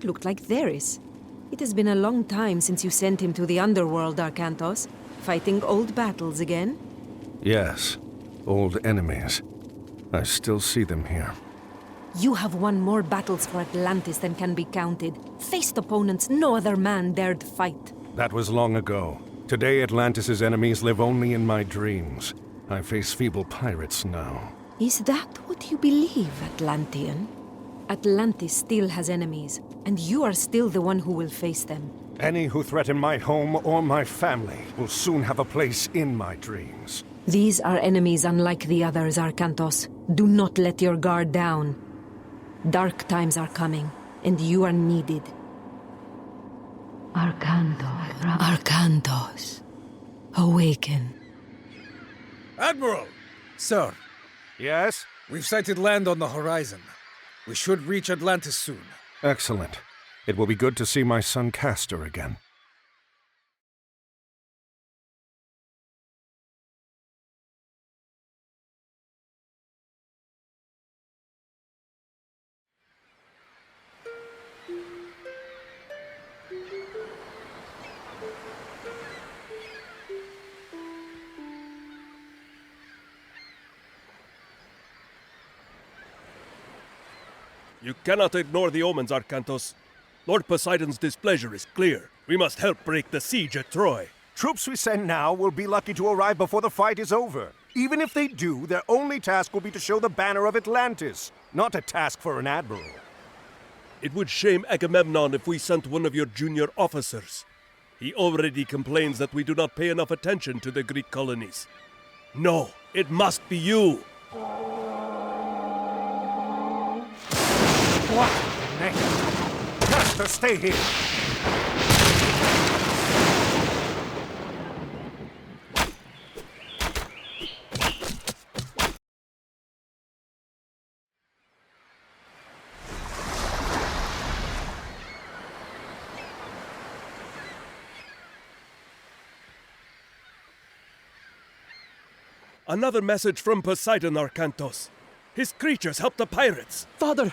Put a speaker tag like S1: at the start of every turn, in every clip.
S1: That looked like Theris. It has been a long time since you sent him to the underworld, Arkantos. Fighting old battles again?
S2: Yes, old enemies. I still see them here.
S1: You have won more battles for Atlantis than can be counted. Faced opponents no other man dared fight.
S2: That was long ago. Today Atlantis' enemies live only in my dreams. I face feeble pirates now.
S1: Is that what you believe, Atlantean? Atlantis still has enemies, and you are still the one who will face them.
S2: Any who threaten my home or my family will soon have a place in my dreams.
S1: These are enemies unlike the others, Arkantos. Do not let your guard down. Dark times are coming, and you are needed. Arkantos. Awaken.
S3: Admiral! Sir.
S2: Yes?
S3: We've sighted land on the horizon. We should reach Atlantis soon.
S2: Excellent. It will be good to see my son Castor again.
S4: You cannot ignore the omens, Arkantos. Lord Poseidon's displeasure is clear. We must help break the siege at Troy.
S2: Troops we send now will be lucky to arrive before the fight is over. Even if they do, their only task will be to show the banner of Atlantis, not a task for an admiral.
S4: It would shame Agamemnon if we sent one of your junior officers. He already complains that we do not pay enough attention to the Greek colonies. No, it must be you!
S2: What? Castor, stay here!
S4: Another message from Poseidon, Arkantos. His creatures helped the pirates.
S5: Father!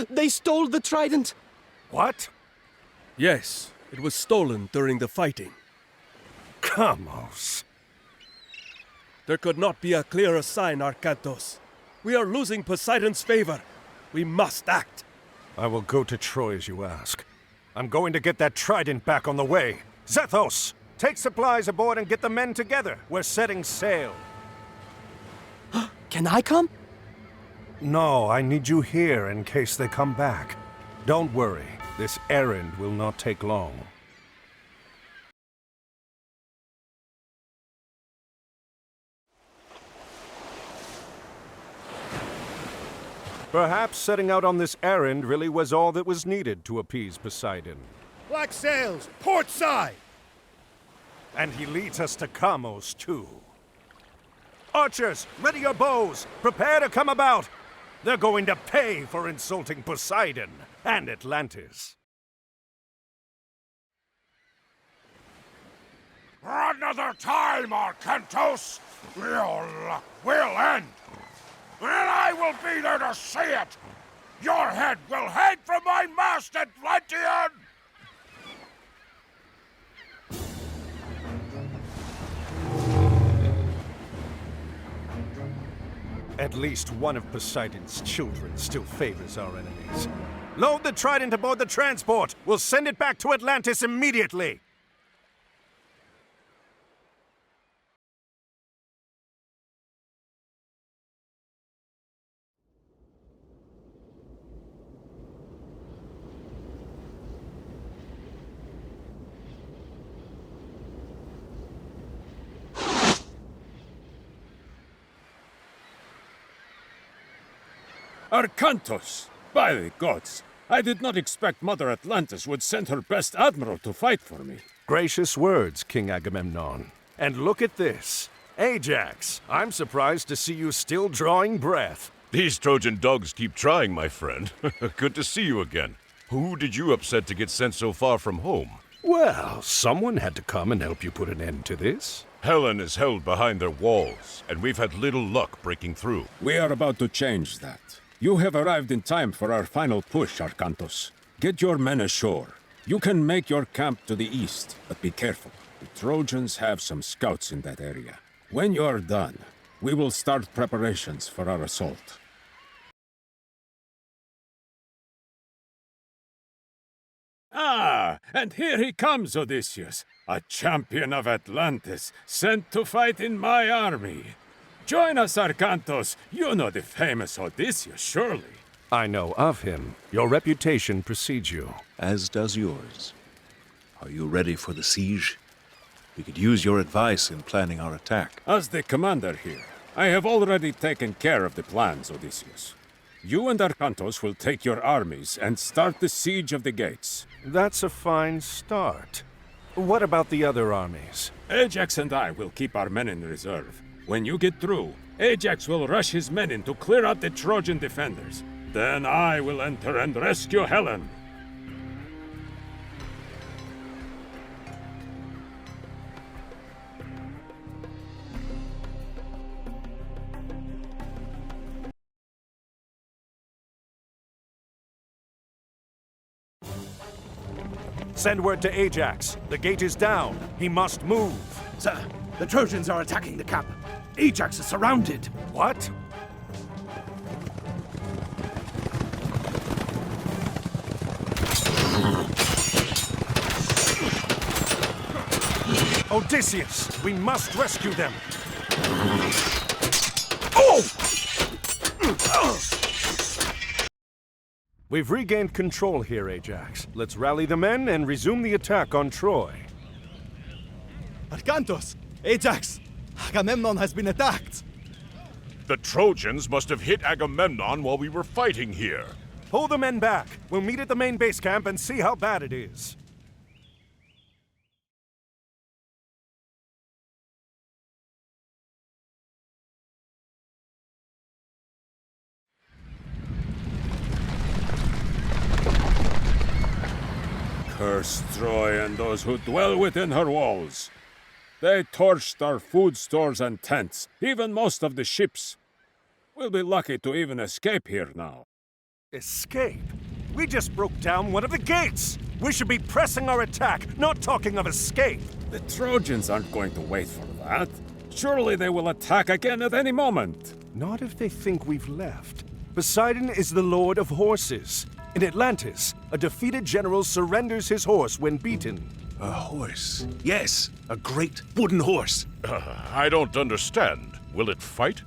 S5: They stole the trident!
S2: What?
S4: Yes, it was stolen during the fighting.
S2: Kamos.
S4: There could not be a clearer sign, Arkantos. We are losing Poseidon's favor. We must act.
S2: I will go to Troy as you ask. I'm going to get that trident back on the way. Zethos! Take supplies aboard and get the men together. We're setting sail.
S5: Can I come?
S2: No, I need you here in case they come back. Don't worry, this errand will not take long. Perhaps setting out on this errand really was all that was needed to appease Poseidon.
S6: Black sails, port side!
S2: And he leads us to Kamos, too. Archers, ready your bows! Prepare to come about! They're going to pay for insulting Poseidon and Atlantis.
S6: Another time, Arkantos! Your luck will end! And I will be there to see it! Your head will hang from my mast, Atlantean!
S2: At least one of Poseidon's children still favors our enemies. Load the trident aboard the transport! We'll send it back to Atlantis immediately!
S7: Arkantos! By the gods! I did not expect Mother Atlantis would send her best admiral to fight for me.
S2: Gracious words, King Agamemnon. And look at this. Ajax, I'm surprised to see you still drawing breath.
S8: These Trojan dogs keep trying, my friend. Good to see you again. Who did you upset to get sent so far from home?
S2: Well, someone had to come and help you put an end to this.
S8: Helen is held behind their walls, and we've had little luck breaking through.
S7: We are about to change that. You have arrived in time for our final push, Arkantos. Get your men ashore. You can make your camp to the east, but be careful. The Trojans have some scouts in that area. When you're done, we will start preparations for our assault. Ah, and here he comes, Odysseus, a champion of Atlantis, sent to fight in my army. Join us, Arkantos. You know the famous Odysseus, surely.
S2: I know of him. Your reputation precedes you.
S9: As does yours. Are you ready for the siege? We could use your advice in planning our attack.
S7: As the commander here, I have already taken care of the plans, Odysseus. You and Arkantos will take your armies and start the siege of the gates.
S2: That's a fine start. What about the other armies?
S7: Ajax and I will keep our men in reserve. When you get through, Ajax will rush his men in to clear out the Trojan defenders. Then I will enter and rescue Helen.
S2: Send word to Ajax. The gate is down. He must move.
S6: Sir, the Trojans are attacking the camp. Ajax is surrounded.
S2: What? Odysseus, we must rescue them. Oh! We've regained control here, Ajax. Let's rally the men and resume the attack on Troy.
S5: Arkantos! Ajax! Agamemnon has been attacked!
S8: The Trojans must have hit Agamemnon while we were fighting here.
S2: Pull the men back. We'll meet at the main base camp and see how bad it is.
S7: Curse Troy and those who dwell within her walls. They torched our food stores and tents, even most of the ships. We'll be lucky to even escape here now.
S2: Escape? We just broke down one of the gates! We should be pressing our attack, not talking of escape!
S7: The Trojans aren't going to wait for that. Surely they will attack again at any moment.
S2: Not if they think we've left. Poseidon is the lord of horses. In Atlantis, a defeated general surrenders his horse when beaten.
S9: A horse. Yes, a great wooden horse.
S8: I don't understand. Will it fight?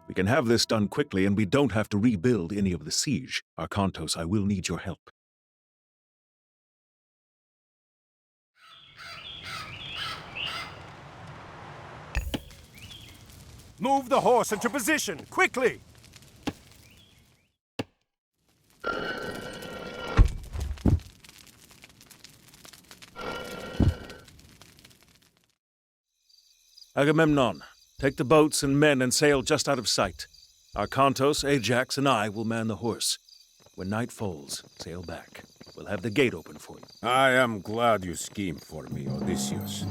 S9: We can have this done quickly, and we don't have to rebuild any of the siege. Arkantos, I will need your help.
S2: Move the horse into position, quickly!
S9: Agamemnon, take the boats and men and sail just out of sight. Arkantos, Ajax, and I will man the horse. When night falls, sail back. We'll have the gate open for you.
S7: I am glad you schemed for me, Odysseus.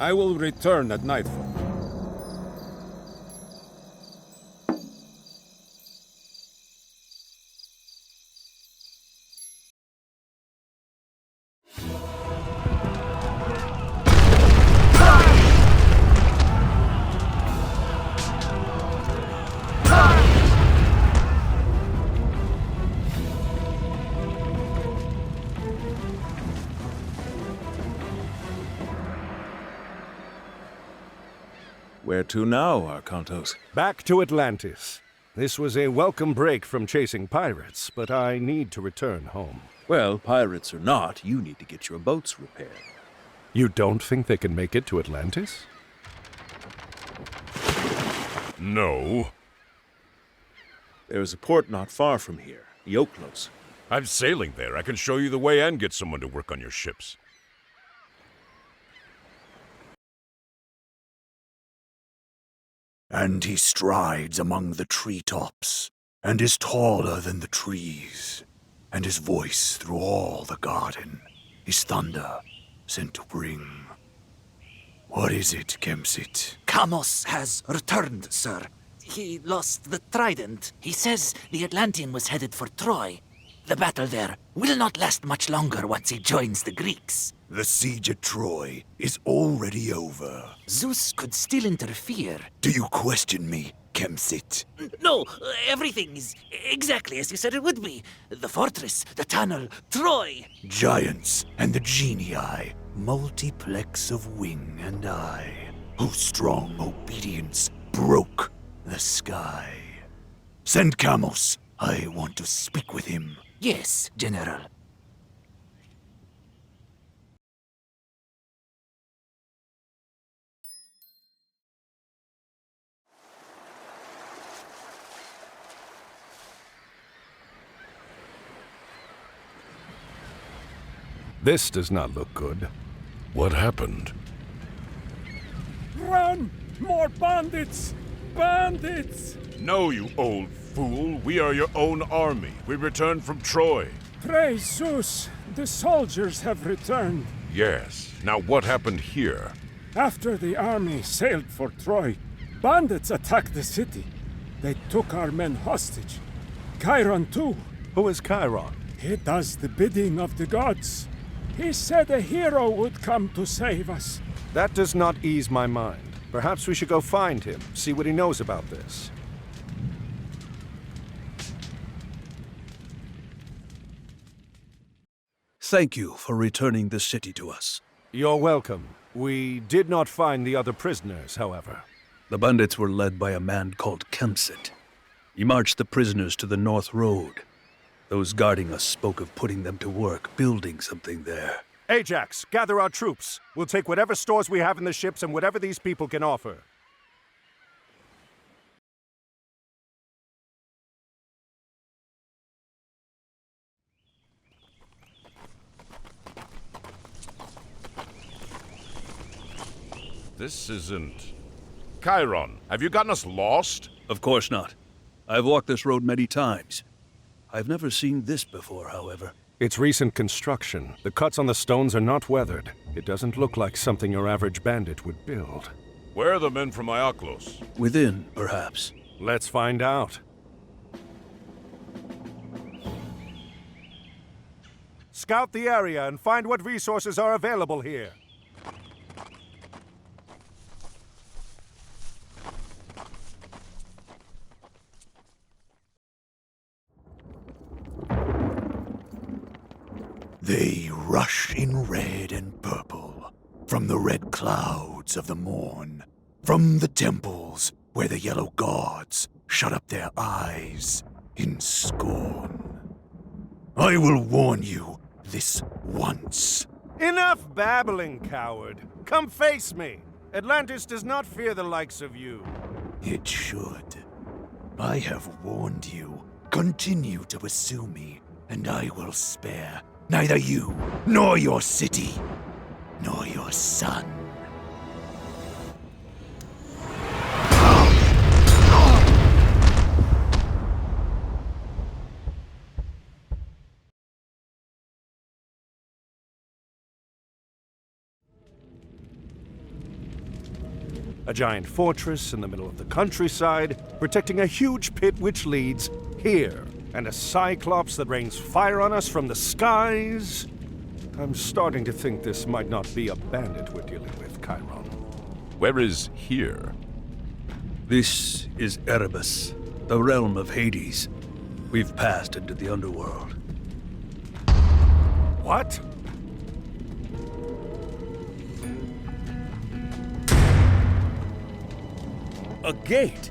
S7: I will return at nightfall.
S9: Where to now, Arkantos?
S2: Back to Atlantis. This was a welcome break from chasing pirates, but I need to return home.
S9: Well, pirates or not, you need to get your boats repaired.
S2: You don't think they can make it to Atlantis?
S8: No.
S9: There is a port not far from here, Iolkos.
S8: I'm sailing there. I can show you the way and get someone to work on your ships.
S6: And he strides among the treetops, and is taller than the trees, and his voice through all the garden is thunder sent to bring. What is it, Kemsit?
S5: Kamos has returned, sir.
S10: He lost the trident. He says the Atlantean was headed for Troy. The battle there will not last much longer once he joins the Greeks.
S6: The siege of Troy is already over.
S10: Zeus could still interfere.
S6: Do you question me, Kemsit?
S10: No, everything is exactly as you said it would be. The fortress, the tunnel, Troy.
S6: Giants and the genii, multiplex of wing and eye, whose strong obedience broke the sky. Send Camos. I want to speak with him.
S10: Yes, General.
S2: This does not look good.
S8: What happened?
S7: Run! More bandits! Bandits!
S8: No, you old fool. We are your own army. We returned from Troy.
S7: Praise Zeus! The soldiers have returned.
S8: Yes. Now what happened here?
S7: After the army sailed for Troy, bandits attacked the city. They took our men hostage. Chiron too.
S2: Who is Chiron?
S7: He does the bidding of the gods. He said a hero would come to save us.
S2: That does not ease my mind. Perhaps we should go find him, see what he knows about this.
S11: Thank you for returning the city to us.
S2: You're welcome. We did not find the other prisoners, however.
S11: The bandits were led by a man called Kemsit. He marched the prisoners to the North Road. Those guarding us spoke of putting them to work, building something there.
S2: Ajax, gather our troops. We'll take whatever stores we have in the ships and whatever these people can offer.
S8: This isn't... Chiron, have you gotten us lost?
S11: Of course not. I've walked this road many times. I've never seen this before, however.
S2: It's recent construction. The cuts on the stones are not weathered. It doesn't look like something your average bandit would build.
S8: Where are the men from Iaclos?
S11: Within, perhaps.
S2: Let's find out. Scout the area and find what resources are available here.
S6: They rush in red and purple, from the red clouds of the morn, from the temples where the yellow gods shut up their eyes in scorn. I will warn you this once.
S2: Enough babbling, coward. Come face me. Atlantis does not fear the likes of you.
S6: It should. I have warned you. Continue to pursue me, and I will spare neither you, nor your city, nor your son.
S2: A giant fortress in the middle of the countryside, protecting a huge pit which leads here. And a cyclops that rains fire on us from the skies. I'm starting to think this might not be a bandit we're dealing with, Chiron.
S8: Where is here?
S11: This is Erebus, the realm of Hades. We've passed into the underworld.
S2: What?
S4: A gate?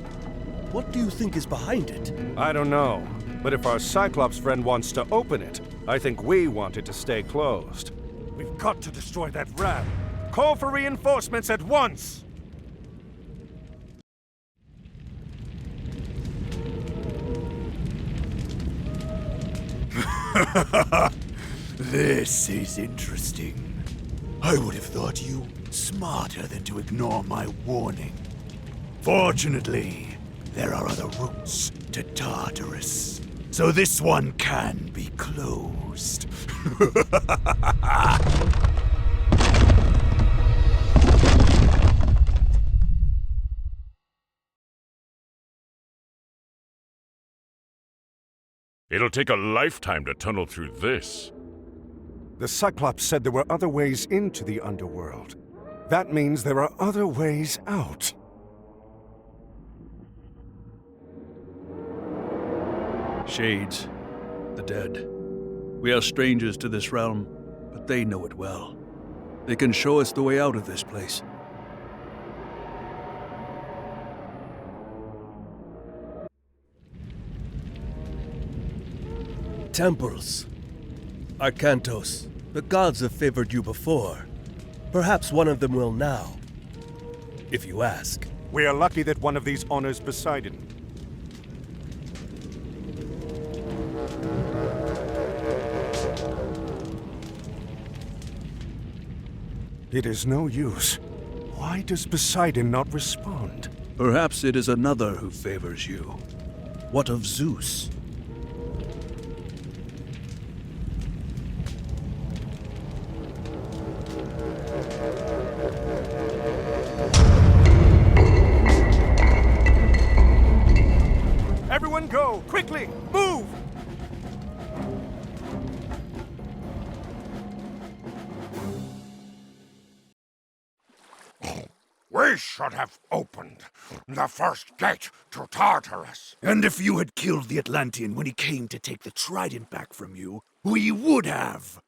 S4: What do you think is behind it?
S2: I don't know. But if our Cyclops friend wants to open it, I think we want it to stay closed. We've got to destroy that ram. Call for reinforcements at once!
S6: This is interesting. I would have thought you smarter than to ignore my warning. Fortunately, there are other routes to Tartarus, so this one can be closed.
S8: It'll take a lifetime to tunnel through this.
S2: The Cyclops said there were other ways into the underworld. That means there are other ways out.
S11: Shades, the dead. We are strangers to this realm, but they know it well. They can show us the way out of this place.
S4: Temples. Arcantos, the gods have favored you before. Perhaps one of them will now. If you ask.
S2: We are lucky that one of these honors Poseidon. It is no use. Why does Poseidon not respond?
S11: Perhaps it is another who favors you. What of Zeus?
S2: Everyone go! Quickly! Move!
S6: We should have opened the first gate to Tartarus.
S12: And if you had killed the Atlantean when he came to take the trident back from you, we would have.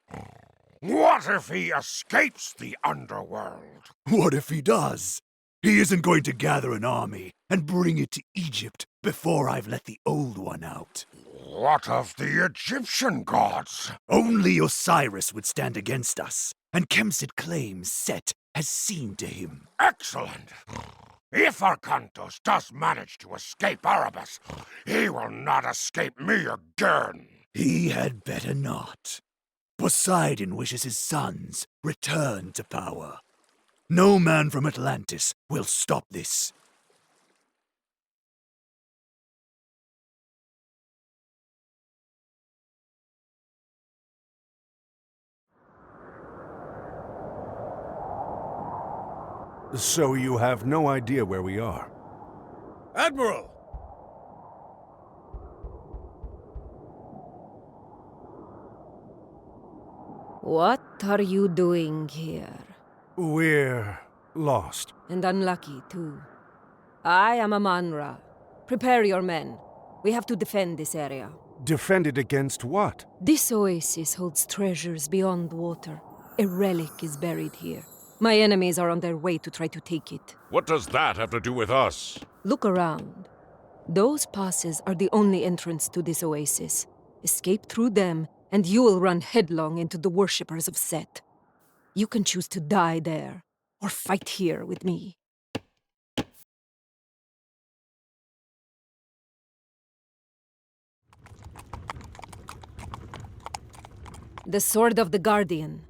S6: What if he escapes the underworld?
S12: What if he does? He isn't going to gather an army and bring it to Egypt before I've let the old one out.
S6: What of the Egyptian gods?
S12: Only Osiris would stand against us, and Kemsit claims Set has seen to him.
S6: Excellent. If Arcantos does manage to escape Erebus, he will not escape me again.
S12: He had better not. Poseidon wishes his sons returned to power. No man from Atlantis will stop this.
S2: So you have no idea where we are?
S3: Admiral!
S1: What are you doing here?
S2: We're lost.
S1: And unlucky, too. I am Amanra. Prepare your men. We have to defend this area.
S2: Defend it against what?
S1: This oasis holds treasures beyond water. A relic is buried here. My enemies are on their way to try to take it.
S8: What does that have to do with us?
S1: Look around. Those passes are the only entrance to this oasis. Escape through them, and you will run headlong into the worshippers of Set. You can choose to die there, or fight here with me. The Sword of the Guardian,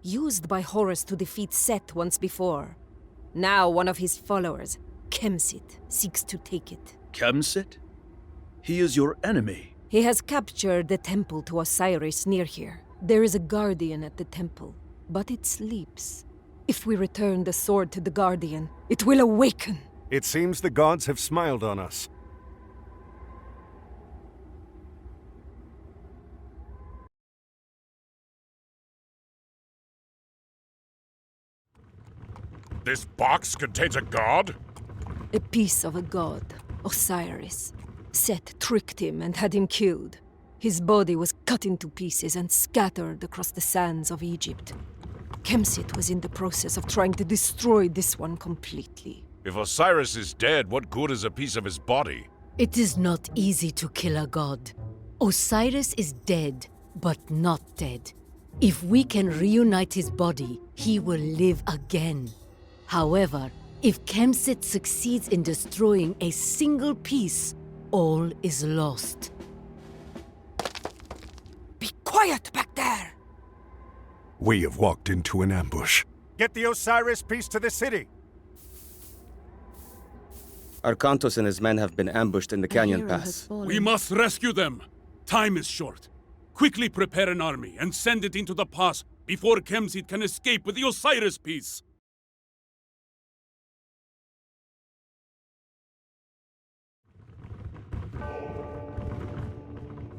S1: used by Horus to defeat Set once before. Now one of his followers, Kemsit, seeks to take it.
S11: Kemsit? He is your enemy.
S1: He has captured the temple to Osiris near here. There is a guardian at the temple, but it sleeps. If we return the sword to the guardian, it will awaken.
S2: It seems the gods have smiled on us.
S6: This box contains a god?
S1: A piece of a god, Osiris. Set tricked him and had him killed. His body was cut into pieces and scattered across the sands of Egypt. Kemsit was in the process of trying to destroy this one completely.
S8: If Osiris is dead, what good is a piece of his body?
S13: It is not easy to kill a god. Osiris is dead, but not dead. If we can reunite his body, he will live again. However, if Kemsit succeeds in destroying a single piece, all is lost.
S1: Be quiet back there!
S2: We have walked into an ambush. Get the Osiris piece to the city!
S14: Arcantos and his men have been ambushed in the canyon pass.
S15: We must rescue them! Time is short. Quickly prepare an army and send it into the pass before Kemsit can escape with the Osiris piece!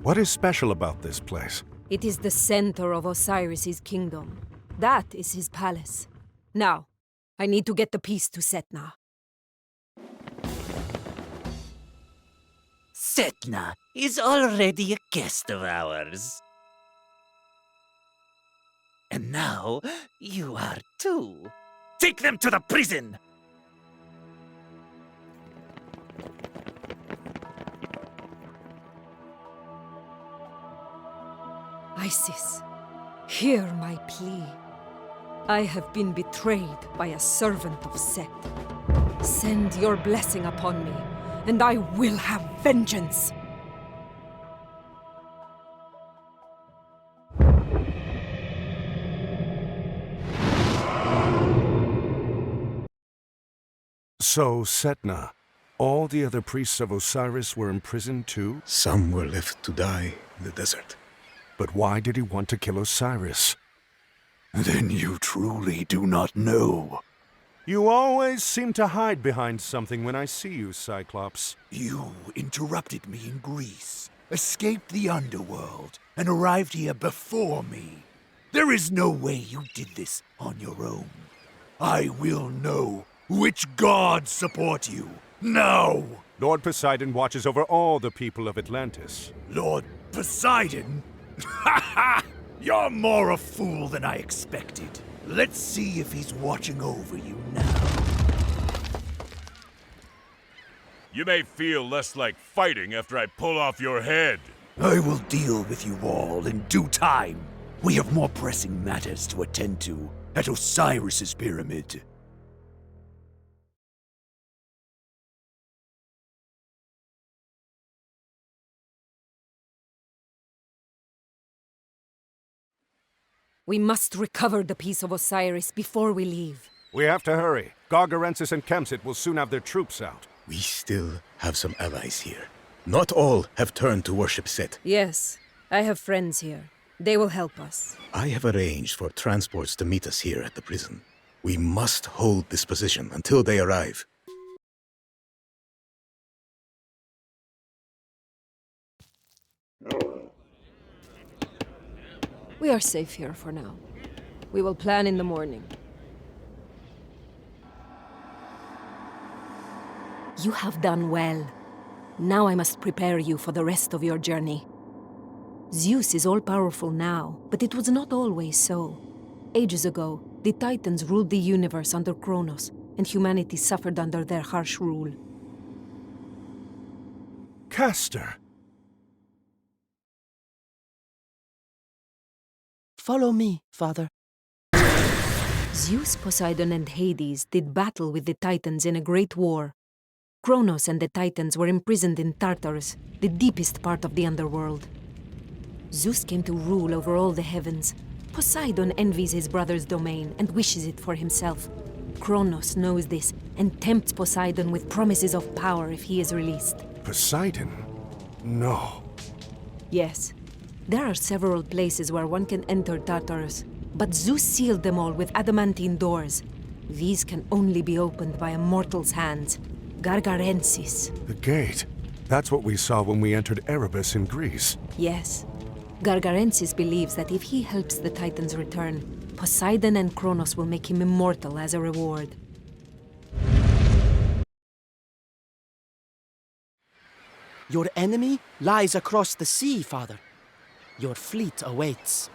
S2: What is special about this place?
S1: It is the center of Osiris's kingdom. That is his palace. Now, I need to get the piece to Setna.
S10: Setna is already a guest of ours. And now, you are too. Take them to the prison!
S1: Isis, hear my plea. I have been betrayed by a servant of Set. Send your blessing upon me, and I will have vengeance!
S2: So, Setna, all the other priests of Osiris were imprisoned too?
S16: Some were left to die in the desert.
S2: But why did he want to kill Osiris?
S12: Then you truly do not know.
S2: You always seem to hide behind something when I see you, Cyclops.
S12: You interrupted me in Greece, escaped the underworld, and arrived here before me. There is no way you did this on your own. I will know which gods support you, now!
S2: Lord Poseidon watches over all the people of Atlantis.
S12: Lord Poseidon? Ha ha! You're more a fool than I expected. Let's see if he's watching over you now.
S8: You may feel less like fighting after I pull off your head.
S12: I will deal with you all in due time. We have more pressing matters to attend to at Osiris's pyramid.
S1: We must recover the piece of Osiris before we leave.
S2: We have to hurry. Gargarensis and Kemsit will soon have their troops out.
S16: We still have some allies here. Not all have turned to worship Set.
S1: Yes, I have friends here. They will help us.
S16: I have arranged for transports to meet us here at the prison. We must hold this position until they arrive.
S1: We are safe here for now. We will plan in the morning. You have done well. Now I must prepare you for the rest of your journey. Zeus is all-powerful now, but it was not always so. Ages ago, the Titans ruled the universe under Kronos, and humanity suffered under their harsh rule.
S2: Castor!
S17: Follow me, Father.
S1: Zeus, Poseidon, and Hades did battle with the Titans in a great war. Kronos and the Titans were imprisoned in Tartarus, the deepest part of the underworld. Zeus came to rule over all the heavens. Poseidon envies his brother's domain and wishes it for himself. Kronos knows this and tempts Poseidon with promises of power if he is released.
S2: Poseidon? No.
S1: Yes. There are several places where one can enter Tartarus, but Zeus sealed them all with adamantine doors. These can only be opened by a mortal's hands. Gargarensis.
S2: The gate. That's what we saw when we entered Erebus in Greece.
S1: Yes. Gargarensis believes that if he helps the Titans return, Poseidon and Kronos will make him immortal as a reward.
S17: Your enemy lies across the sea, Father. Your fleet awaits.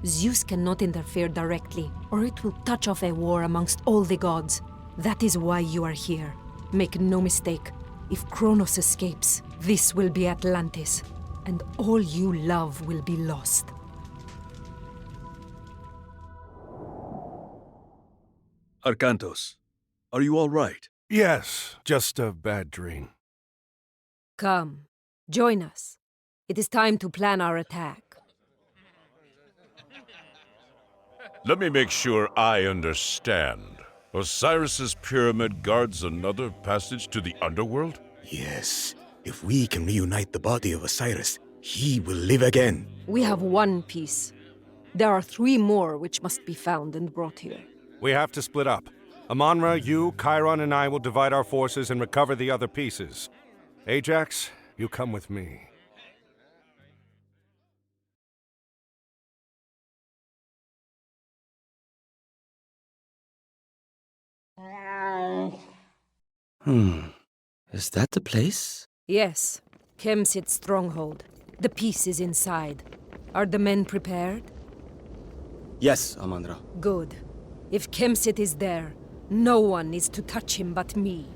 S1: Zeus cannot interfere directly, or it will touch off a war amongst all the gods. That is why you are here. Make no mistake, if Kronos escapes, this will be Atlantis, and all you love will be lost.
S9: Arkantos, are you all right?
S2: Yes, just a bad dream.
S1: Come, join us. It is time to plan our attack.
S8: Let me make sure I understand. Osiris's pyramid guards another passage to the underworld?
S16: Yes. If we can reunite the body of Osiris, he will live again.
S1: We have one piece. There are 3 more which must be found and brought here.
S2: We have to split up. Amonra, you, Chiron, and I will divide our forces and recover the other pieces. Ajax, you come with me.
S17: Is that the place?
S1: Yes. Kemsit's stronghold. The pieces inside. Are the men prepared?
S14: Yes, Amonra.
S1: Good. If Kemsit is there, no one is to touch him but me.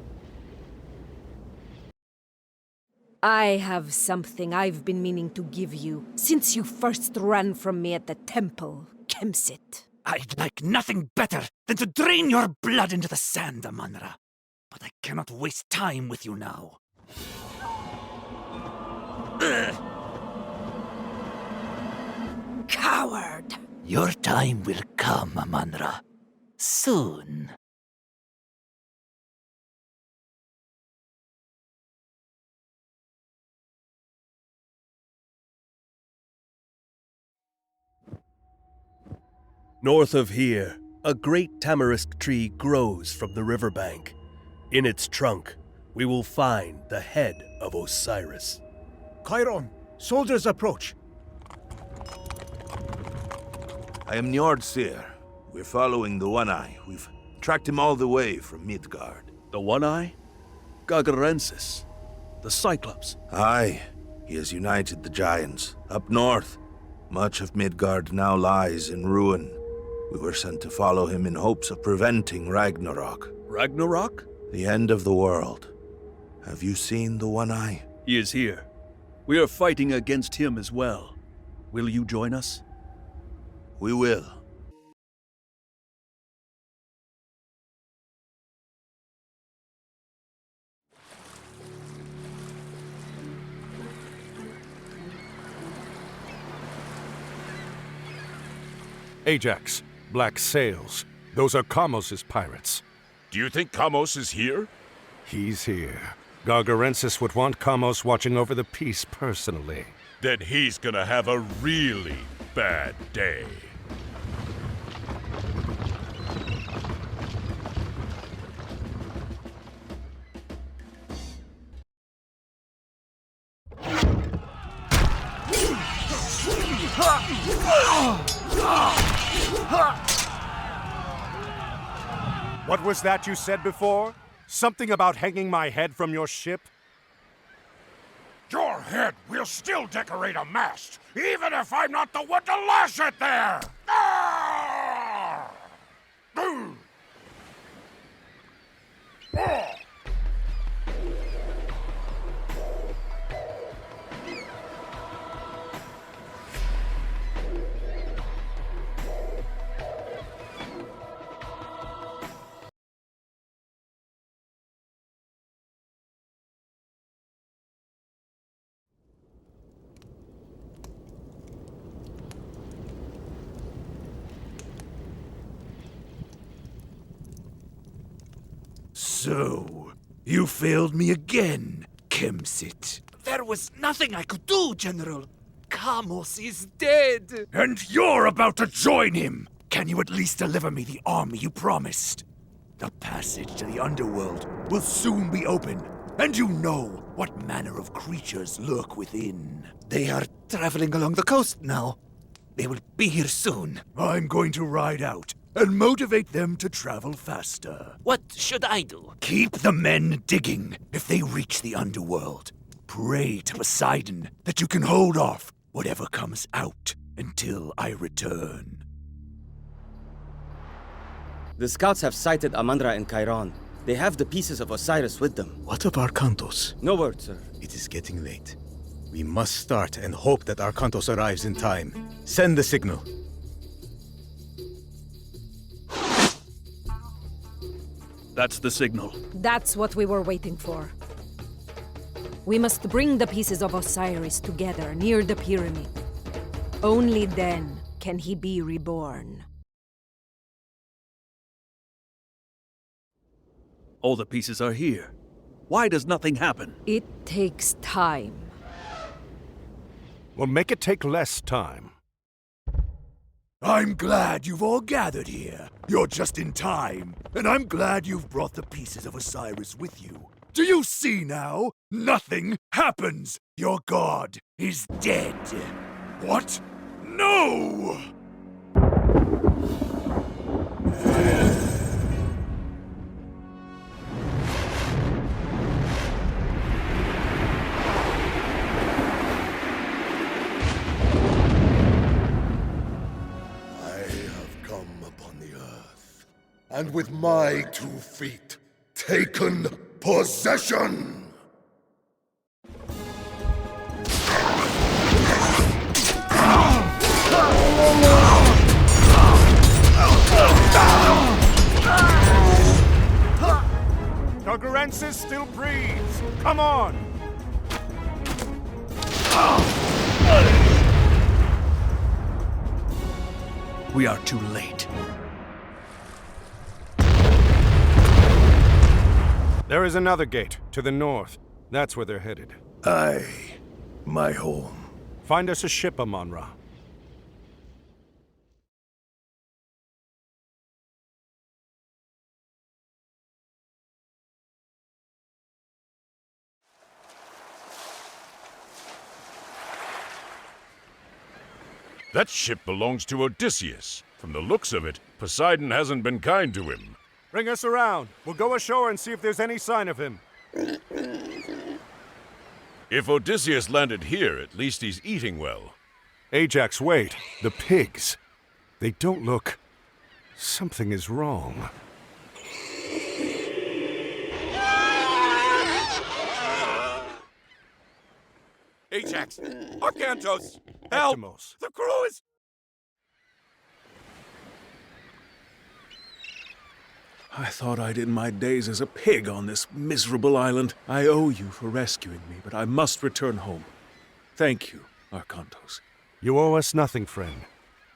S1: I have something I've been meaning to give you since you first ran from me at the temple, Kemsit.
S10: I'd like nothing better than to drain your blood into the sand, Amonra. But I cannot waste time with you now.
S1: Coward!
S10: Your time will come, Amonra. Soon.
S4: North of here, a great tamarisk tree grows from the riverbank. In its trunk, we will find the head of Osiris.
S5: Chiron, soldiers approach.
S6: I am Njord Seer. We're following the One-Eye. We've tracked him all the way from Midgard.
S9: The One-Eye? Gargarensis. The Cyclops.
S6: Aye. He has united the giants. Up north, much of Midgard now lies in ruin. We were sent to follow him in hopes of preventing Ragnarok.
S9: Ragnarok?
S6: The end of the world. Have you seen the One-Eye?
S9: He is here. We are fighting against him as well. Will you join us?
S6: We will.
S2: Ajax, black sails. Those are Kamos's pirates.
S8: Do you think Kamos is here?
S2: He's here. Gargarensis would want Kamos watching over the peace personally.
S8: Then he's gonna have a really bad day.
S2: What was that you said before? Something about hanging my head from your ship?
S6: Your head will still decorate a mast, even if I'm not the one to lash it there! Ah! Mm. Ah!
S12: So, you failed me again, Kemsit.
S10: There was nothing I could do, General. Kamos is dead.
S12: And you're about to join him! Can you at least deliver me the army you promised? The passage to the underworld will soon be open, and you know what manner of creatures lurk within.
S10: They are traveling along the coast now. They will be here soon.
S12: I'm going to ride out and motivate them to travel faster.
S10: What should I do?
S12: Keep the men digging if they reach the underworld. Pray to Poseidon that you can hold off whatever comes out until I return.
S14: The scouts have sighted Amonra and Chiron. They have the pieces of Osiris with them.
S16: What of Arkantos?
S14: No word, sir.
S16: It is getting late. We must start and hope that Arkantos arrives in time. Send the signal.
S9: That's the signal.
S1: That's what we were waiting for. We must bring the pieces of Osiris together near the pyramid. Only then can he be reborn.
S9: All the pieces are here. Why does nothing happen?
S1: It takes time.
S2: Well, make it take less time.
S12: I'm glad you've all gathered here. You're just in time, and I'm glad you've brought the pieces of Osiris with you. Do you see now? Nothing happens. Your god is dead. What? No!
S18: And with my 2 feet, taken possession!
S2: Gargarensis still breathes! Come on!
S11: We are too late.
S2: There is another gate, to the north. That's where they're headed.
S18: Aye, my home.
S2: Find us a ship, Amon-Ra.
S8: That ship belongs to Odysseus. From the looks of it, Poseidon hasn't been kind to him.
S2: Bring us around. We'll go ashore and see if there's any sign of him.
S8: If Odysseus landed here, at least he's eating well.
S2: Ajax, wait. The pigs. They don't look... Something is wrong.
S6: Ajax! Arkantos! Help!
S2: Ectomos.
S6: The crew is...
S9: I thought I'd end my days as a pig on this miserable island. I owe you for rescuing me, but I must return home. Thank you, Arkantos.
S2: You owe us nothing, friend.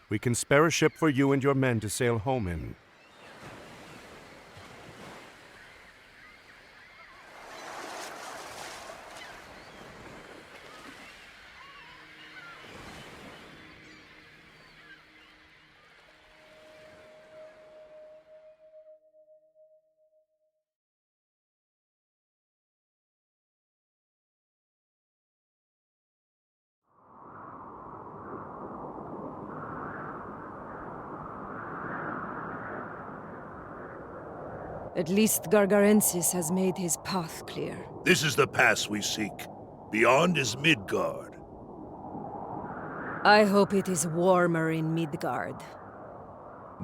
S2: We can spare a ship for you and your men to sail home in.
S1: At least Gargarensis has made his path clear.
S18: This is the pass we seek. Beyond is Midgard.
S1: I hope it is warmer in Midgard.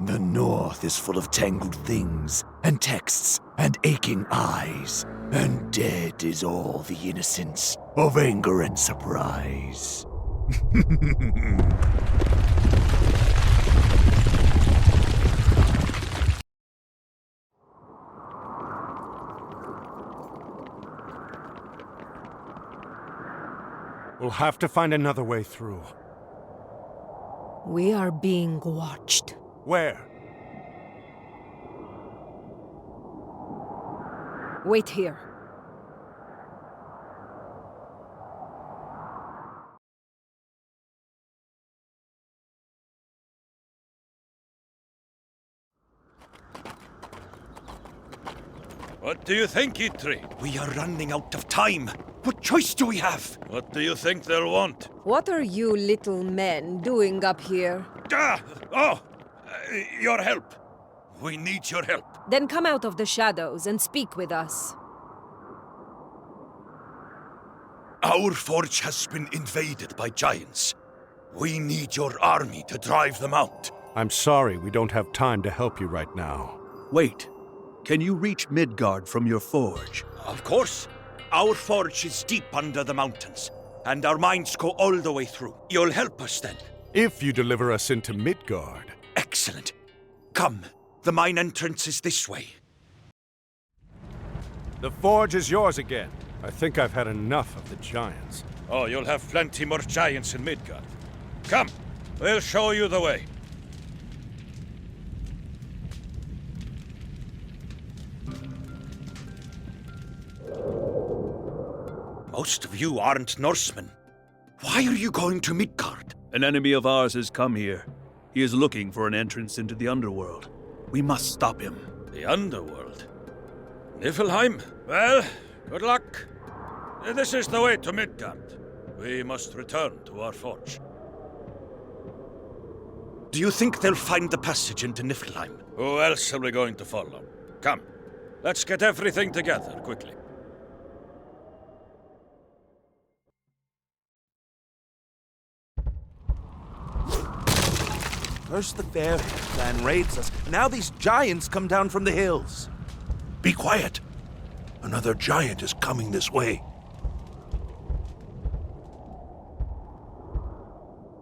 S12: The north is full of tangled things, and texts, and aching eyes. And dead is all the innocence of anger and surprise.
S2: We'll have to find another way through.
S1: We are being watched.
S2: Where?
S1: Wait here.
S19: What do you think, Itri?
S20: We are running out of time. What choice do we have?
S19: What do you think they'll want?
S1: What are you little men doing up here?
S19: Your help. We need your help.
S1: Then come out of the shadows and speak with us.
S20: Our forge has been invaded by giants. We need your army to drive them out.
S2: I'm sorry, we don't have time to help you right now.
S11: Wait. Can you reach Midgard from your forge?
S20: Of course. Our forge is deep under the mountains, and our mines go all the way through. You'll help us then.
S2: If you deliver us into Midgard.
S20: Excellent. Come. The mine entrance is this way.
S2: The forge is yours again. I think I've had enough of the giants.
S19: Oh, you'll have plenty more giants in Midgard. Come, we'll show you the way.
S20: Most of you aren't Norsemen. Why are you going to Midgard?
S11: An enemy of ours has come here. He is looking for an entrance into the underworld. We must stop him.
S19: The underworld? Niflheim? Well, good luck. This is the way to Midgard. We must return to our forge.
S20: Do you think they'll find the passage into Niflheim?
S19: Who else are we going to follow? Come, let's get everything together quickly.
S12: First the fair clan raids us, now these giants come down from the hills.
S18: Be quiet. Another giant is coming this way.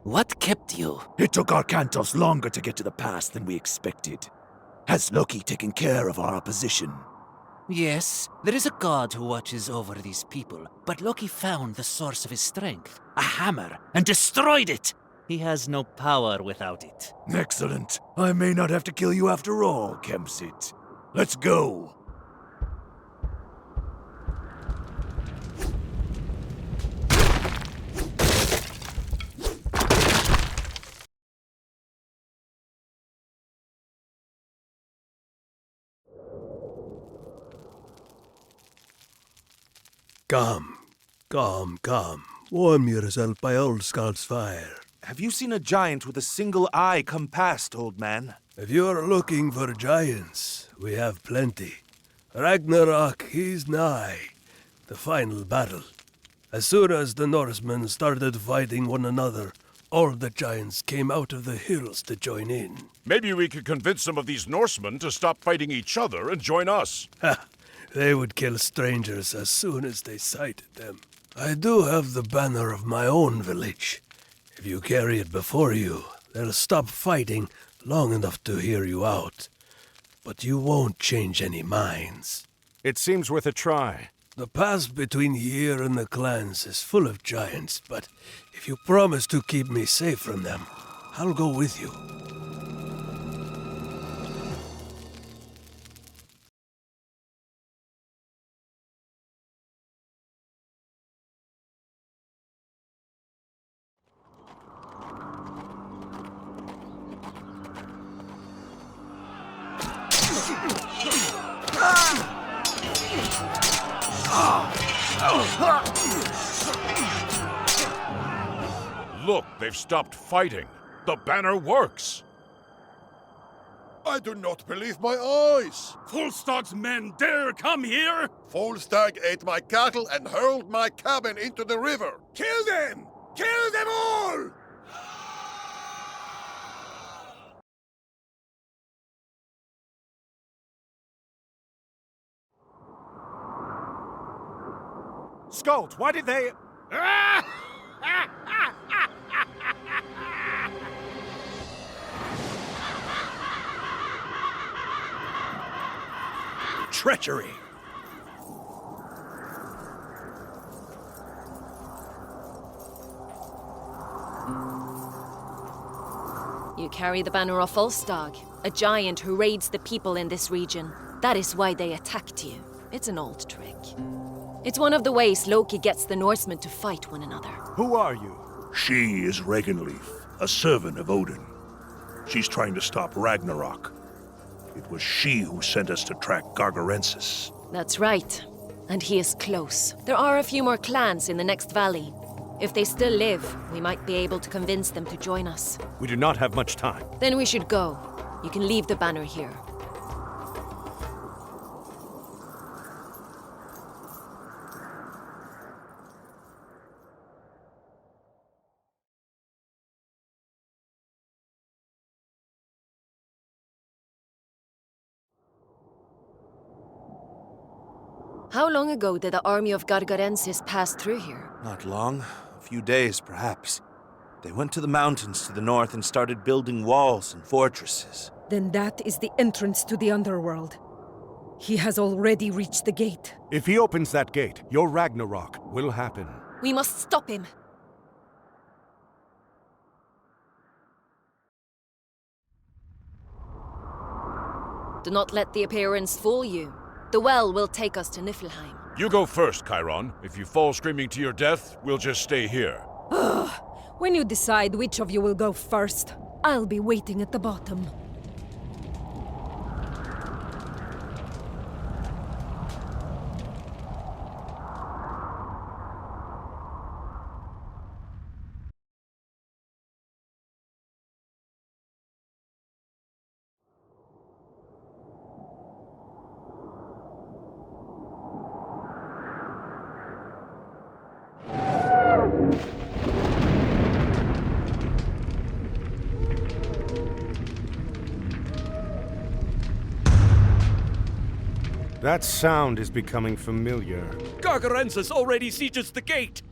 S10: What kept you?
S12: It took our Kantos longer to get to the pass than we expected. Has Loki taken care of our opposition?
S10: Yes, there is a god who watches over these people, but Loki found the source of his strength, a hammer, and destroyed it. He has no power without it.
S12: Excellent. I may not have to kill you after all, Kemsit. Let's go.
S4: Come. Warm yourself by old Scout's fire.
S12: Have you seen a giant with a single eye come past, old man?
S4: If you're looking for giants, we have plenty. Ragnarok is nigh. The final battle. As soon as the Norsemen started fighting one another, all the giants came out of the hills to join in.
S8: Maybe we could convince some of these Norsemen to stop fighting each other and join us.
S4: Ha! They would kill strangers as soon as they sighted them. I do have the banner of my own village. If you carry it before you, they'll stop fighting long enough to hear you out. But you won't change any minds.
S2: It seems worth a try.
S4: The pass between here and the clans is full of giants, but if you promise to keep me safe from them, I'll go with you.
S8: Look, they've stopped fighting. The banner works.
S6: I do not believe my eyes.
S15: Volstag's men dare come here?
S6: Volstag ate my cattle and hurled my cabin into the river. Kill them! Kill them all!
S2: Skuld, why did they...
S18: Treachery!
S21: You carry the banner of Volstag, a giant who raids the people in this region. That is why they attacked you. It's an old trick. It's one of the ways Loki gets the Norsemen to fight one another.
S2: Who are you?
S18: She is Regenleaf, a servant of Odin. She's trying to stop Ragnarok. It was she who sent us to track Gargarensis.
S21: That's right. And he is close. There are a few more clans in the next valley. If they still live, we might be able to convince them to join us.
S2: We do not have much time.
S21: Then we should go. You can leave the banner here. How long ago did the army of Gargarensis pass through here?
S12: Not long. A few days, perhaps. They went to the mountains to the north and started building walls and fortresses.
S1: Then that is the entrance to the underworld. He has already reached the gate.
S2: If he opens that gate, your Ragnarok will happen.
S21: We must stop him. Do not let the appearance fool you. The well will take us to Niflheim.
S8: You go first, Chiron. If you fall screaming to your death, we'll just stay here.
S1: When you decide which of you will go first, I'll be waiting at the bottom.
S2: That sound is becoming familiar.
S4: Gargarensis already sieges the gate!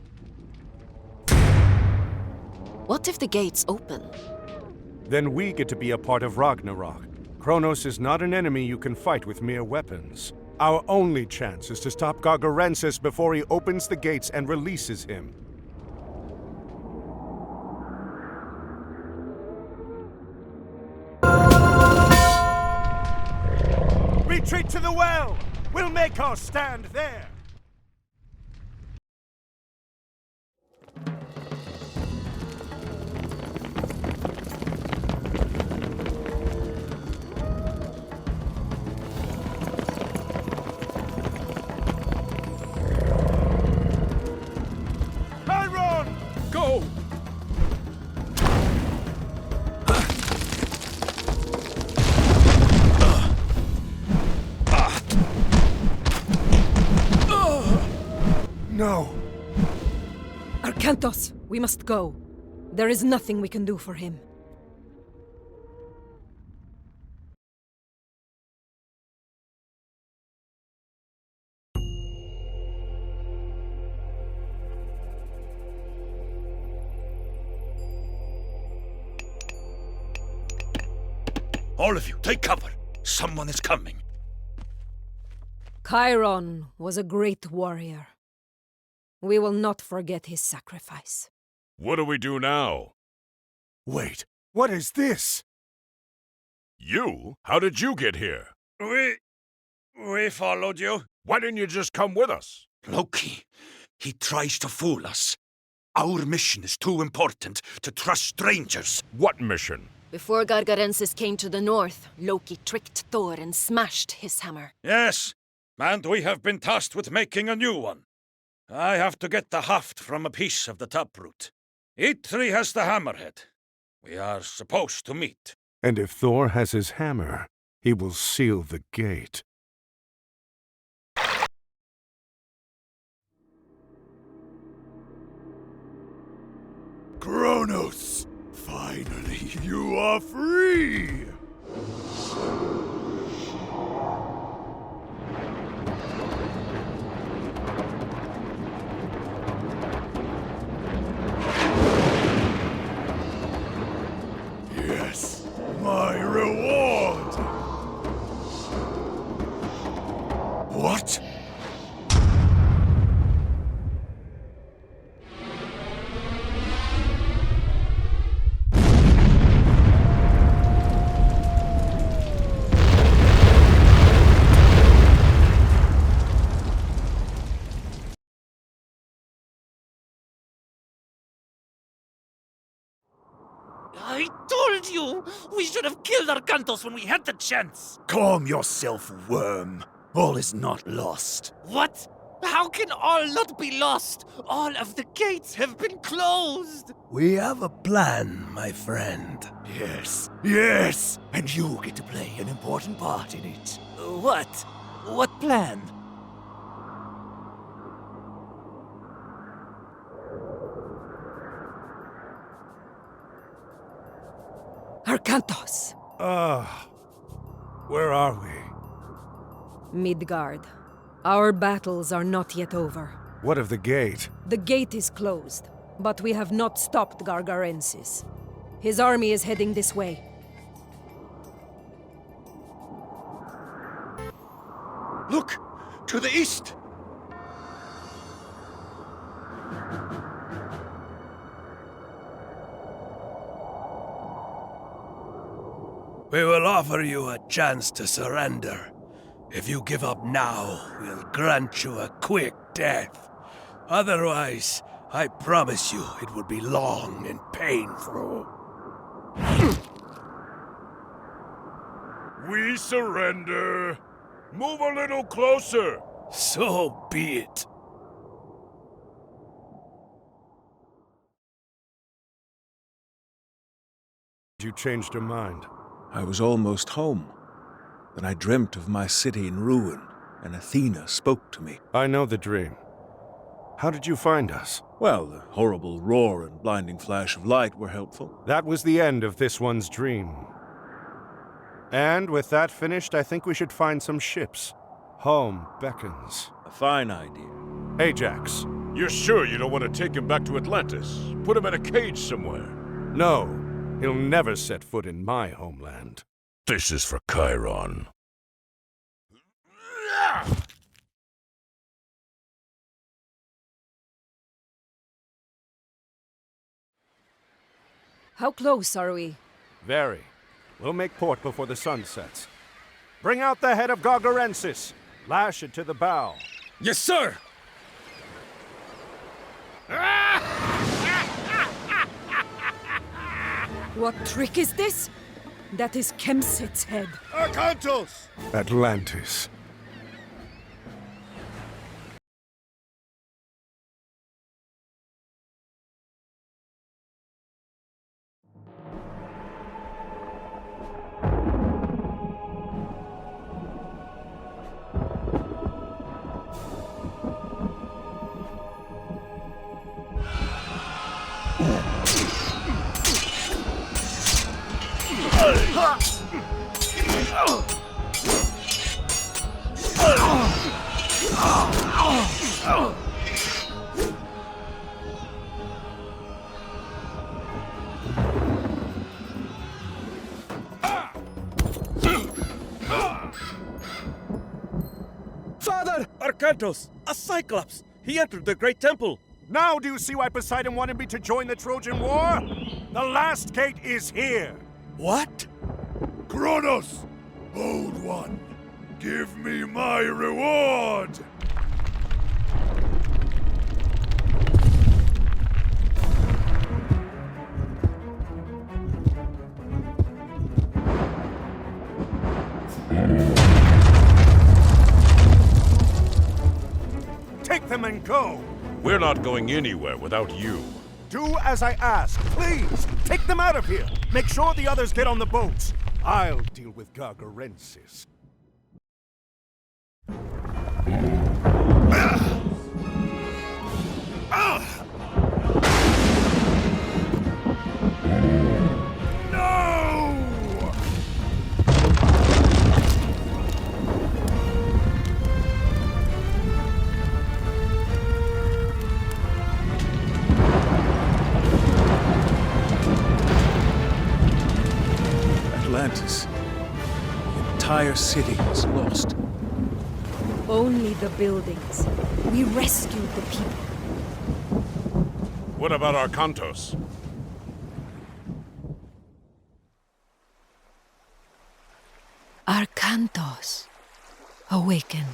S21: What if the gates open?
S2: Then we get to be a part of Ragnarok. Kronos is not an enemy you can fight with mere weapons. Our only chance is to stop Gargarensis before he opens the gates and releases him. Retreat to the well! We'll make our stand there! Chiron!
S4: Go!
S2: No!
S1: Arkantos, we must go. There is nothing we can do for him.
S20: All of you, take cover. Someone is coming.
S1: Chiron was a great warrior. We will not forget his sacrifice.
S8: What do we do now?
S2: Wait, what is this?
S8: You? How did you get here?
S19: We followed you.
S8: Why didn't you just come with us?
S20: Loki, he tries to fool us. Our mission is too important to trust strangers.
S8: What mission?
S21: Before Gargarensis came to the north, Loki tricked Thor and smashed his hammer.
S19: Yes, and we have been tasked with making a new one. I have to get the haft from a piece of the taproot. Eitri has the hammerhead. We are supposed to meet.
S2: And if Thor has his hammer, he will seal the gate.
S12: Kronos! Finally, you are free! Yes, my reward! What?
S10: I told you! We should have killed Arkantos when we had the chance!
S12: Calm yourself, worm. All is not lost.
S10: What? How can all not be lost? All of the gates have been closed!
S12: We have a plan, my friend. Yes, yes! And you get to play an important part in it.
S10: What? What plan?
S1: Arkantos!
S2: Where are we?
S1: Midgard. Our battles are not yet over.
S2: What of the gate?
S1: The gate is closed, but we have not stopped Gargarensis. His army is heading this way.
S20: Look! To the east!
S11: We will offer you a chance to surrender. If you give up now, we'll grant you a quick death. Otherwise, I promise you it will be long and painful.
S6: We surrender. Move a little closer.
S11: So be it.
S2: You changed your mind.
S9: I was almost home. Then I dreamt of my city in ruin, and Athena spoke to me.
S2: I know the dream. How did you find us?
S9: Well, the horrible roar and blinding flash of light were helpful.
S2: That was the end of this one's dream. And with that finished, I think we should find some ships. Home beckons.
S9: A fine idea.
S2: Ajax.
S8: You're sure you don't want to take him back to Atlantis? Put him in a cage somewhere?
S2: No. He'll never set foot in my homeland.
S8: This is for Chiron.
S1: How close are we?
S2: Very. We'll make port before the sun sets. Bring out the head of Gargarensis. Lash it to the bow.
S3: Yes, sir!
S1: What trick is this? That is Kemsit's head.
S6: Akantos!
S2: Atlantis.
S4: Father! Arkantos! A Cyclops! He entered the Great Temple!
S2: Now do you see why Poseidon wanted me to join the Trojan War? The last gate is here!
S4: What?
S6: Kronos! Old One! Give me my reward!
S2: Take them and go!
S8: We're not going anywhere without you.
S2: Do as I ask, please! Take them out of here! Make sure the others get on the boats! I'll deal with Gargarensis.
S9: Atlantis. The entire city is lost.
S1: Only the buildings. We rescued the people.
S8: What about Arkantos?
S1: Arkantos, awaken.